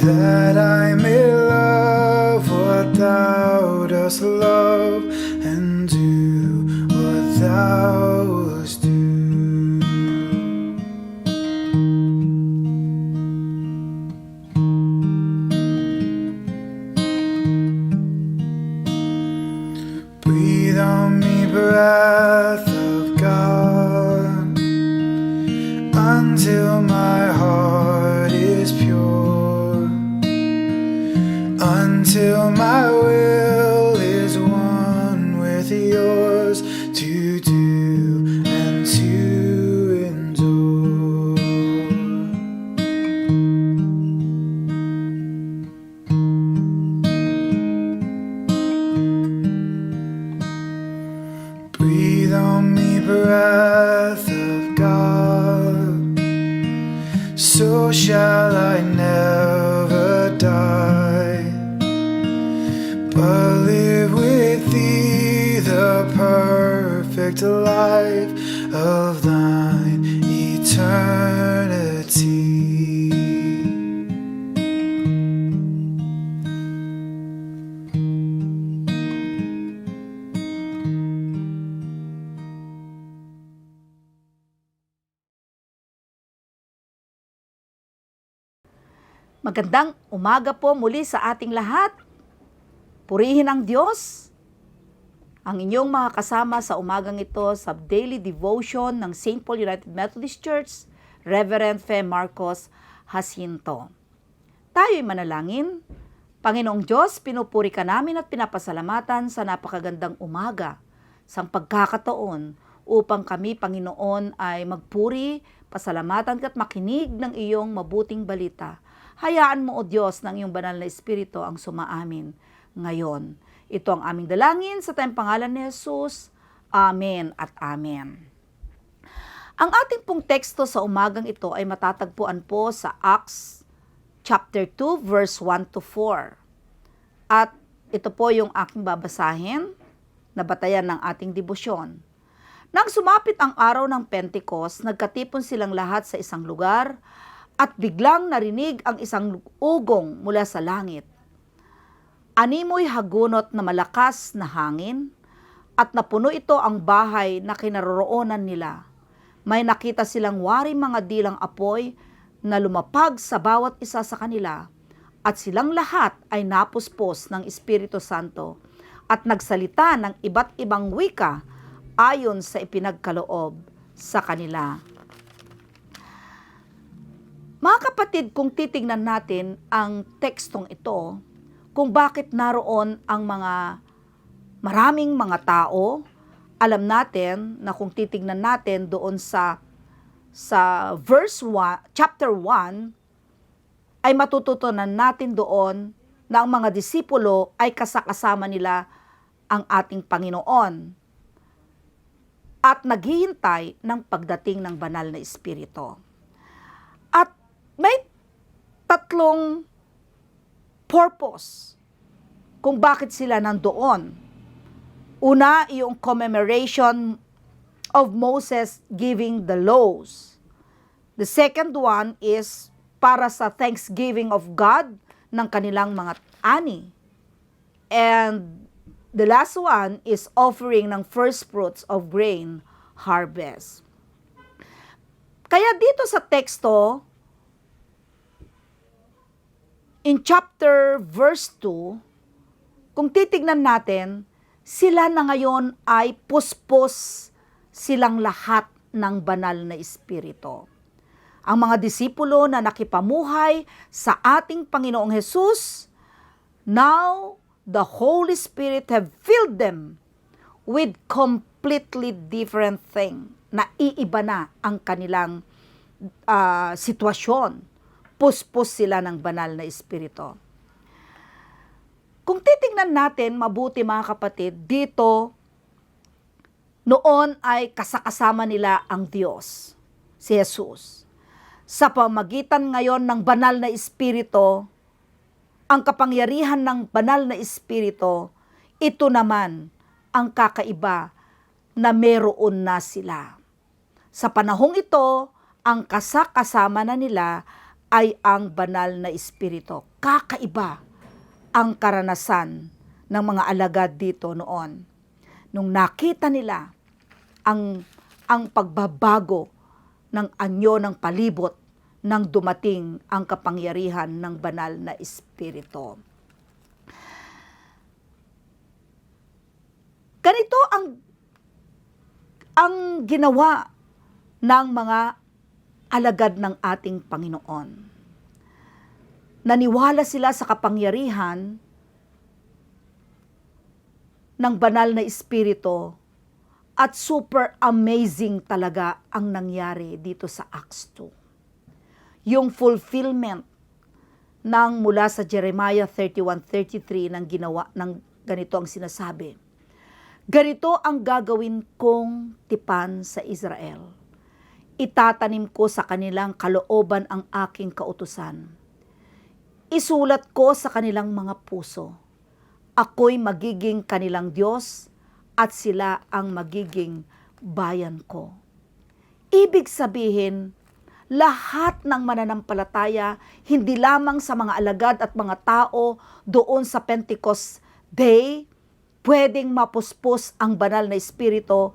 that I may love what thou dost love, and do what thou wouldst do. Breathe on me, breath of God, until my heart is pure, until my will is one with yours, to do and to endure. Breathe on me, breath of God, so shall I never die, but live with thee the perfect life of thine eternity. Magandang umaga po muli sa ating lahat. Purihin ang Diyos. Ang inyong mga kasama sa umagang ito sa daily devotion ng St. Paul United Methodist Church, Reverend Fe Marcos Jacinto. Tayo'y manalangin. Panginoong Diyos, pinupuri ka namin at pinapasalamatan sa napakagandang umaga, sa pagkakataon upang kami, Panginoon, ay magpuri, pasalamatan ka at makinig ng iyong mabuting balita. Hayaan mo, O Diyos, ng iyong banal na Espiritu ang sumaamin ngayon. Ito ang aming dalangin sa tayong pangalan ni Jesus. Amen at Amen. Ang ating pong teksto sa umagang ito ay matatagpuan po sa Acts chapter 2 verse 1 to 4. At ito po yung aking babasahin na batayan ng ating debosyon. Nang sumapit ang araw ng Pentecost, nagkatipon silang lahat sa isang lugar at biglang narinig ang isang ugong mula sa langit. Animoy hagunot na malakas na hangin at napuno ito ang bahay na kinaroroonan nila. May nakita silang waring mga dilang apoy na lumapag sa bawat isa sa kanila at silang lahat ay napuspos ng Espiritu Santo at nagsalita ng iba't ibang wika ayon sa ipinagkaloob sa kanila. Mga kapatid, kung titingnan natin ang tekstong ito, kung bakit naroon ang maraming mga tao, alam natin na kung titingnan natin doon sa verse 1, chapter 1, ay matututunan natin doon na ang mga disipulo ay kasakasama nila ang ating Panginoon at naghihintay ng pagdating ng banal na Espiritu. At may tatlong purpose kung bakit sila nandoon. Una, yung commemoration of Moses giving the laws. The second one is para sa thanksgiving of God ng kanilang mga ani. And the last one is offering ng first fruits of grain harvest. Kaya dito sa teksto, in chapter verse 2, kung titignan natin, sila na ngayon ay puspos silang lahat ng banal na Espiritu. Ang mga disipulo na nakipamuhay sa ating Panginoong Hesus, now the Holy Spirit have filled them with completely different thing. Naiiba na ang kanilang sitwasyon. Puspos sila ng banal na Espiritu. Kung titingnan natin mabuti mga kapatid, dito noon ay kasakasama nila ang Diyos, si Jesus. Sa pamagitan ngayon ng banal na Espiritu, ang kapangyarihan ng banal na Espiritu, ito naman ang kakaiba na meron na sila. Sa panahong ito, ang kasakasama na nila ay ang banal na Espiritu. Kakaiba ang karanasan ng mga alagad dito noon. Nung nakita nila ang pagbabago ng anyo ng palibot nang dumating ang kapangyarihan ng banal na Espiritu. Ganito ang ginawa ng mga alagad ng ating Panginoon. Naniwala sila sa kapangyarihan ng banal na Espiritu at super amazing talaga ang nangyari dito sa Acts 2. Yung fulfillment ng mula sa Jeremiah 31:33 ng ginawa ng ganito ang sinasabi. Ganito ang gagawin kong tipan sa Israel. Itatanim ko sa kanilang kalooban ang aking kautusan. Isulat ko sa kanilang mga puso. Ako'y magiging kanilang Diyos at sila ang magiging bayan ko. Ibig sabihin, lahat ng mananampalataya, hindi lamang sa mga alagad at mga tao doon sa Pentecost Day, pwedeng mapuspos ang banal na Espiritu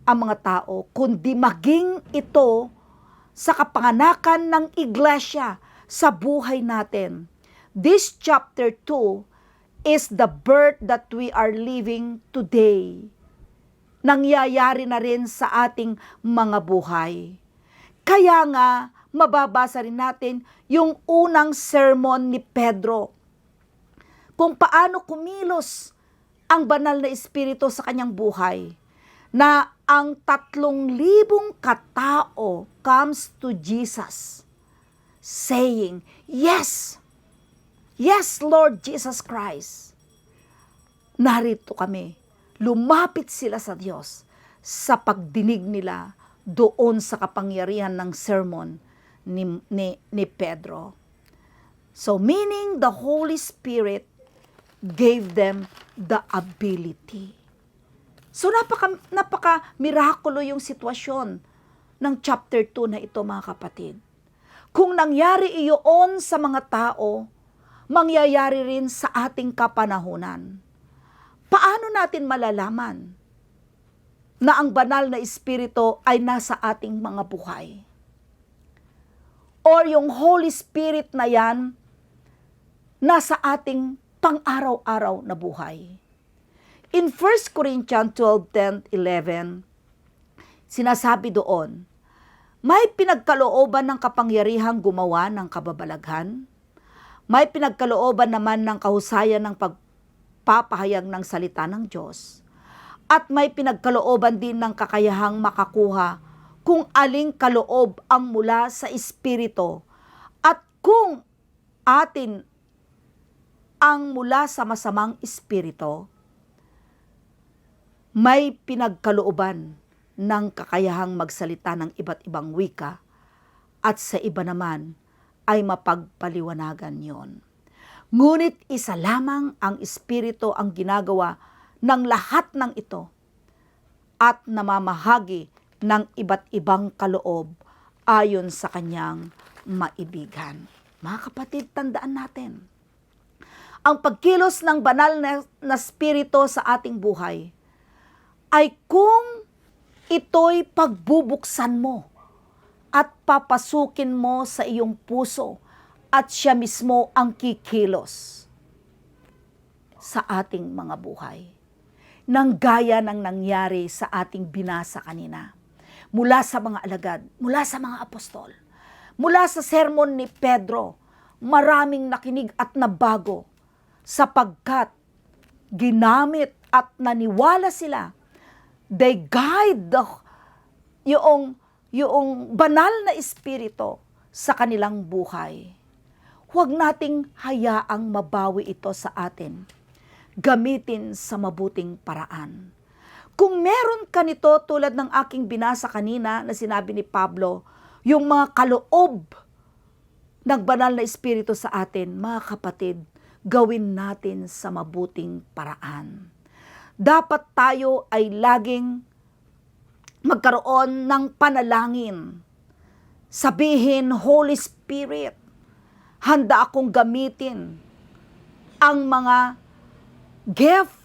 ang mga tao, kundi maging ito sa kapanganakan ng iglesia sa buhay natin. This chapter 2 is the birth that we are living today. Nangyayari na rin sa ating mga buhay. Kaya nga, mababasa rin natin yung unang sermon ni Pedro. Kung paano kumilos ang banal na Espiritu sa kanyang buhay, na ang 3,000 katao comes to Jesus, saying, Yes! Yes, Lord Jesus Christ. Narito kami. Lumapit sila sa Diyos sa pagdinig nila doon sa kapangyarihan ng sermon ni Pedro. So meaning the Holy Spirit gave them the ability. So napaka mirakulo yung sitwasyon ng chapter 2 na ito, mga kapatid. Kung nangyari iyon sa mga tao, mangyayari rin sa ating kapanahunan. Paano natin malalaman na ang banal na Espiritu ay nasa ating mga buhay? Or yung Holy Spirit na yan, nasa ating pang-araw-araw na buhay. In 1 Corinthians 12:10-11, sinasabi doon, may pinagkalooban ng kapangyarihang gumawa ng kababalaghan, may pinagkalooban naman ng kahusayan ng pagpapahayag ng salita ng Diyos, at may pinagkalooban din ng kakayahang makakuha kung aling kaloob ang mula sa Espiritu, at kung atin ang mula sa masamang espiritu, may pinagkalooban ng kakayahang magsalita ng iba't ibang wika, at sa iba naman ay mapagpaliwanagan yon. Ngunit isa lamang ang Espiritu ang ginagawa ng lahat ng ito, at namamahagi ng iba't ibang kaloob ayon sa kanyang maibigan. Mga kapatid, tandaan natin, ang pagkilos ng banal na Espiritu sa ating buhay ay kung ito'y pagbubuksan mo at papasukin mo sa iyong puso, at siya mismo ang kikilos sa ating mga buhay. Nang gaya ng nangyari sa ating binasa kanina, mula sa mga alagad, mula sa mga apostol, mula sa sermon ni Pedro, maraming nakinig at nabago, sapagkat ginamit at naniwala sila. They guide yung banal na Espiritu sa kanilang buhay. Huwag nating hayaang mabawi ito sa atin. Gamitin sa mabuting paraan. Kung meron ka nito tulad ng aking binasa kanina na sinabi ni Pablo, yung mga kaloob ng banal na Espiritu sa atin, mga kapatid, gawin natin sa mabuting paraan. Dapat tayo ay laging magkaroon ng panalangin. Sabihin, Holy Spirit, Handa akong gamitin ang mga gift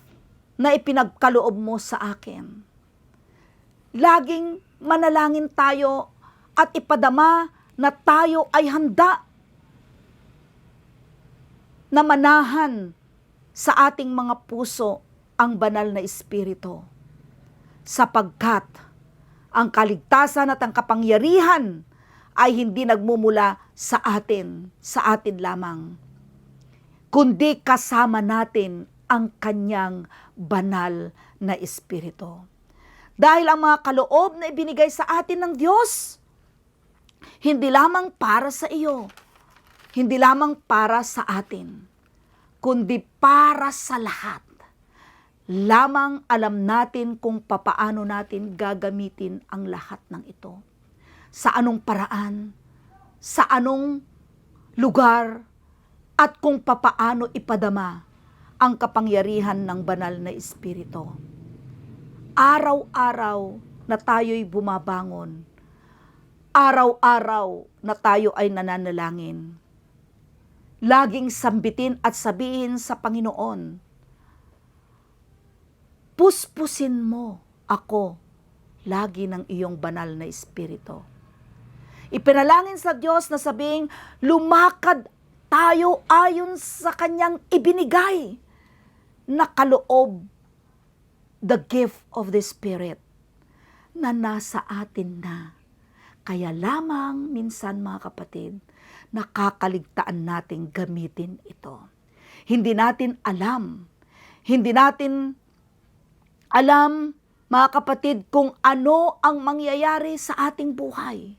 na ipinagkaloob mo sa akin. Laging manalangin tayo at ipadama na tayo ay handa na manahan sa ating mga puso ang banal na Espiritu. Sapagkat ang kaligtasan at ang kapangyarihan ay hindi nagmumula sa atin lamang, kundi kasama natin ang kanyang banal na Espiritu. Dahil ang mga kaloob na ibinigay sa atin ng Diyos, hindi lamang para sa iyo, hindi lamang para sa atin, kundi para sa lahat. Lamang alam natin kung papaano natin gagamitin ang lahat ng ito. Sa anong paraan, sa anong lugar, at kung papaano ipadama ang kapangyarihan ng banal na Espiritu. Araw-araw na tayo'y bumabangon, araw-araw na tayo ay nananalangin. Laging sambitin at sabihin sa Panginoon, puspusin mo ako lagi ng iyong banal na Espiritu. Ipanalangin sa Diyos na sabing, lumakad tayo ayon sa kanyang ibinigay na kaloob, the gift of the Spirit, na nasa atin na. Kaya lamang minsan mga kapatid, nakakaligtaan nating gamitin ito. Hindi natin alam mga kapatid kung ano ang mangyayari sa ating buhay.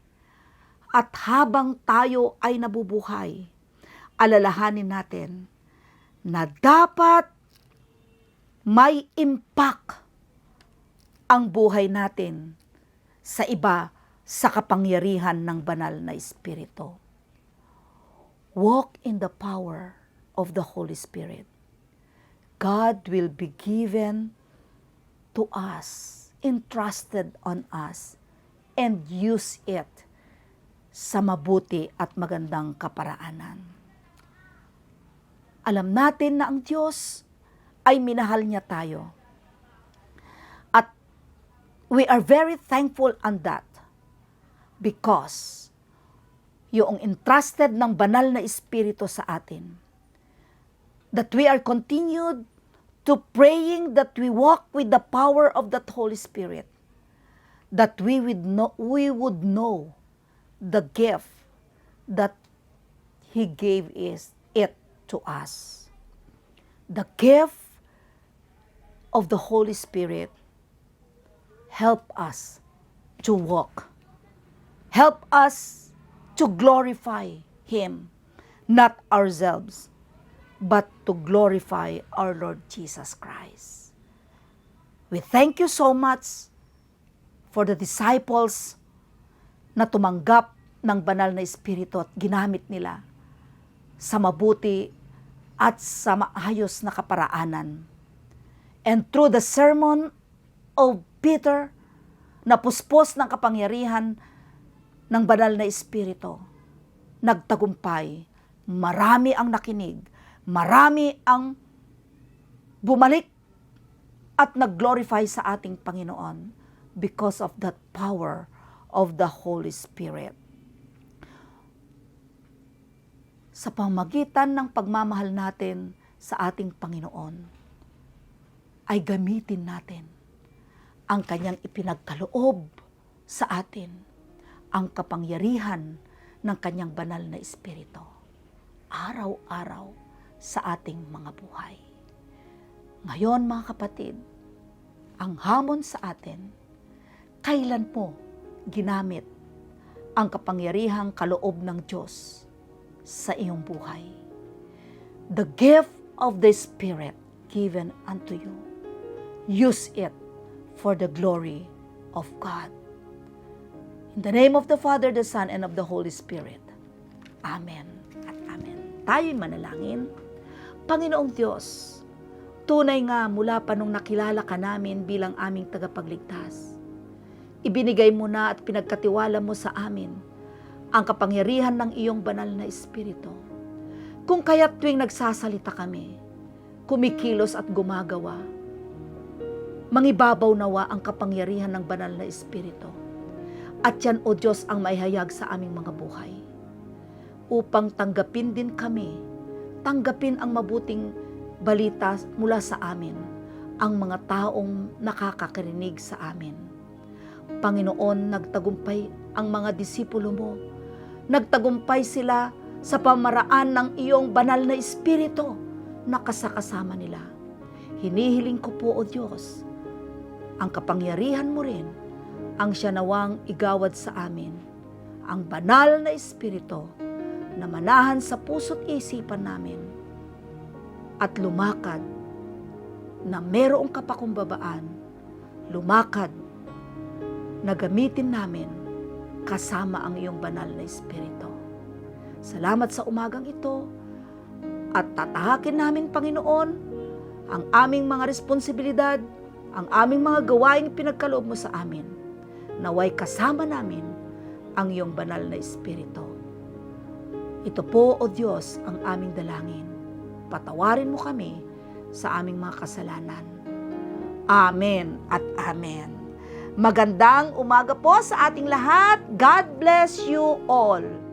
At habang tayo ay nabubuhay, alalahanin natin na dapat may impact ang buhay natin sa iba sa kapangyarihan ng banal na Espiritu. Walk in the power of the Holy Spirit. God will be given to us, entrusted on us, and use it sa mabuti at magandang kaparaanan. Alam natin na ang Diyos ay minahal niya tayo. At we are very thankful on that because yung entrusted ng banal na Espiritu sa atin, that we are continued to praying that we walk with the power of that Holy Spirit, that we would know the gift that He gave it to us. The gift of the Holy Spirit help us to walk, help us to glorify Him, not ourselves, but to glorify our Lord Jesus Christ. We thank you so much for the disciples na tumanggap ng banal na Espiritu at ginamit nila sa mabuti at sa maayos na kaparaanan. And through the sermon of Peter, na puspos ng kapangyarihan ng banal na Espiritu, nagtagumpay, marami ang nakinig, marami ang bumalik at nag-glorify sa ating Panginoon because of that power of the Holy Spirit. Sa pamagitan ng pagmamahal natin sa ating Panginoon, ay gamitin natin ang kanyang ipinagkaloob sa atin, ang kapangyarihan ng kanyang banal na Espiritu, araw-araw sa ating mga buhay. Ngayon mga kapatid, ang hamon sa atin, kailan mo ginamit ang kapangyarihang kaloob ng Diyos sa iyong buhay? The gift of the Spirit given unto you, use it for the glory of God. In the name of the Father, the Son, and of the Holy Spirit. Amen at amen. Tayo'y manalangin. Panginoong Diyos, tunay nga mula pa nung nakilala ka namin bilang aming tagapagligtas, ibinigay mo na at pinagkatiwala mo sa amin ang kapangyarihan ng iyong banal na Espiritu. Kung kaya't tuwing nagsasalita kami, kumikilos at gumagawa, mangibabaw nawa ang kapangyarihan ng banal na Espiritu. At yan, O Diyos, ang maihayag sa aming mga buhay. Upang tanggapin din kami, tanggapin ang mabuting balita mula sa amin, ang mga taong nakakakarinig sa amin. Panginoon, nagtagumpay ang mga disipulo mo. Nagtagumpay sila sa pamaraan ng iyong banal na Espiritu na kasakasama nila. Hinihiling ko po, O Diyos, ang kapangyarihan mo rin ang siya nawang igawad sa amin, ang banal na Espiritu na manahan sa puso't isipan namin at lumakad na merong kapakumbabaan, lumakad na gamitin namin kasama ang iyong banal na Espiritu. Salamat sa umagang ito at tatahakin namin, Panginoon, ang aming mga responsibilidad, ang aming mga gawaing pinagkaloob mo sa amin. Naway kasama namin ang iyong banal na Espiritu. Ito po, O Diyos, ang aming dalangin. Patawarin mo kami sa aming mga kasalanan. Amen at amen. Magandang umaga po sa ating lahat. God bless you all.